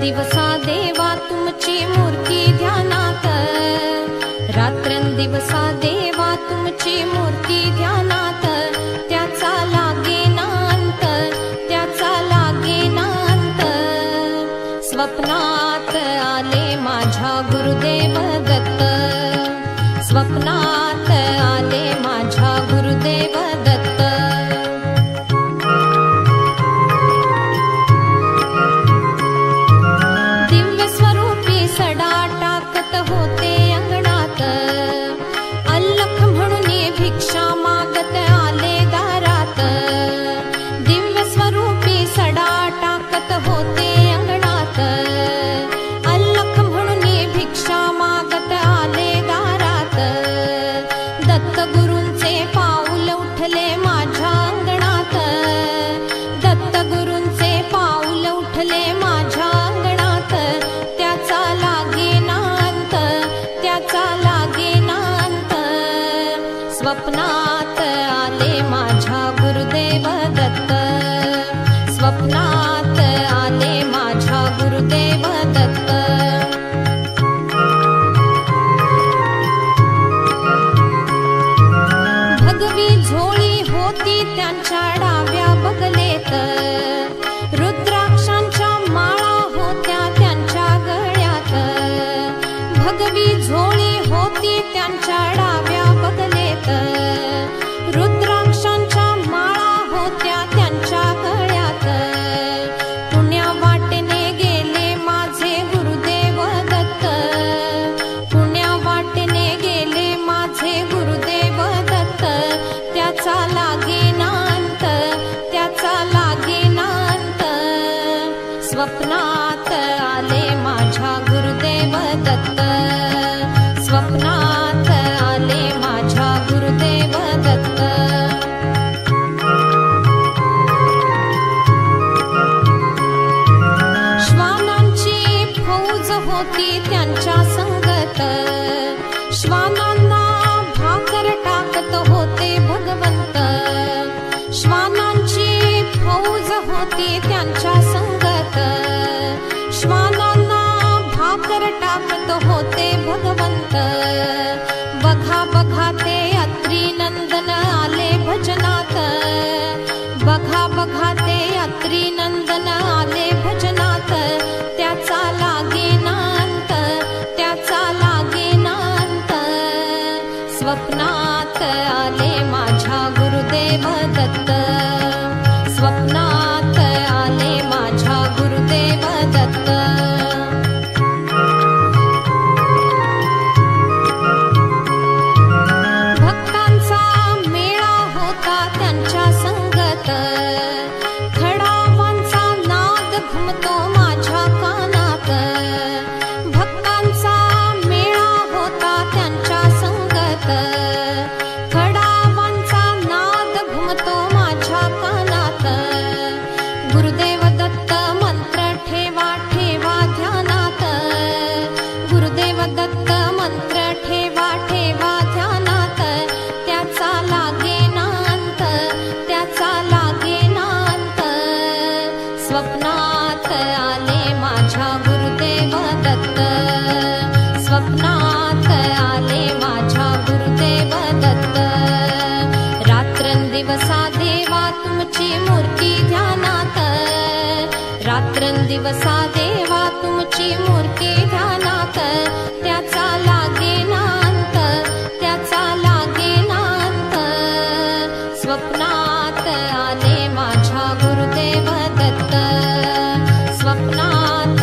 रात्रंदिवसा देवा तुमची मूर्ती ध्यानात, रात्रंदिवसा देवा तुमची मूर्ती ध्यानात, त्याचा लागेना अंत, त्याचा लागेना अंत. स्वप्नात आले माझ्या गुरुदेव दत्त, स्वप्नात आले माझ्या गुरुदेव दत्त. दिव्य स्वरूपी सडा टाकत होते अंगणात, अल्लख म्हणून भिक्षा मागत आले दारात. दिव्य स्वरूपी सडा टाकत होते अंगणात, अल्लख म्हणून भिक्षा मागत आले दारात. दत्त गुरूंचे पाऊल उठले माझ्या अंगणात, दत्त गुरूंचे पाऊल उठले माझ्या अंगणात, त्याचा लागेना अंत, त्याचा लागेना अंत. स्वप्नात आले माझ्या गुरुदेव दत्त, स्वप्नात आले माझ्या गुरुदेव दत्त. भगवी झोळी होती त्यांच्या डाव्या बगलेत, रुद्राक्षांच्या माळा होत्या त्यांच्या गळ्यात. भगवी झोळी होती त्यांच्या डाव्या बगलेत, रुद्राक्षांच्या माळा होत्या त्यांच्या गळ्यात. पुण्या वाटेने गेले माझे गुरुदेव दत्त, पुण्या वाटेने गेले माझे गुरुदेव दत्त, त्याचा लागेना अंत, त्याचा लागेना अंत. स्वप्नात आले माझ्या गुरुदेव दत्त, स्वप्नात आले माझ्या गुरुदेव दत्त. श्वानांची फौज होती त्यांच्या संगत, श्वानांना भाकर टाकत होते भगवंत. श्वानांची फौज होती त्यांच्या संगत, श्वानांना भाकर टाकत होते भगवंत. बघा बघा ते अत्री नंदन आले भजनात, बघा बघा ते अत्री नंदन आले भजनात, त्याचा लागेना अंत, त्याचा लागेना अंत. स्वप्नात आले माझ्या गुरुदेव दत्त, स्वप्नात आले माझ्या गुरुदेव दत्त. भक्तांचा मेळा होता त्यांच्या संगत, खडावांचा नाद घुमतो माझ्या कानात. भक्तांचा मेळा होता त्यांच्या संगत, खडावांचा नाद घुमतो माझ्या कानात. गुरुदेव दत्त मंत्र ठेवा ठेवा ध्यानात, गुरुदेव दत्त मंत्र ठेवा ठेवा ध्यानात, त्याचा लागेना अंत, त्याचा लागेना अंत. स्वप्नात आले माझ्या गुरुदेव दत्त, स्वप्नात आले माझ्या गुरुदेव दत्त. रात्रंदिवसा देवा तुमची मूर्ती ध्यानात, रात्रंदिवसा देवा तुमची मूर्ती ध्यानात, त्याचा लागेना अंत, त्याचा लागेना अंत. स्वप्नात आले माझ्या गुरुदेव दत्त, स्वप्नात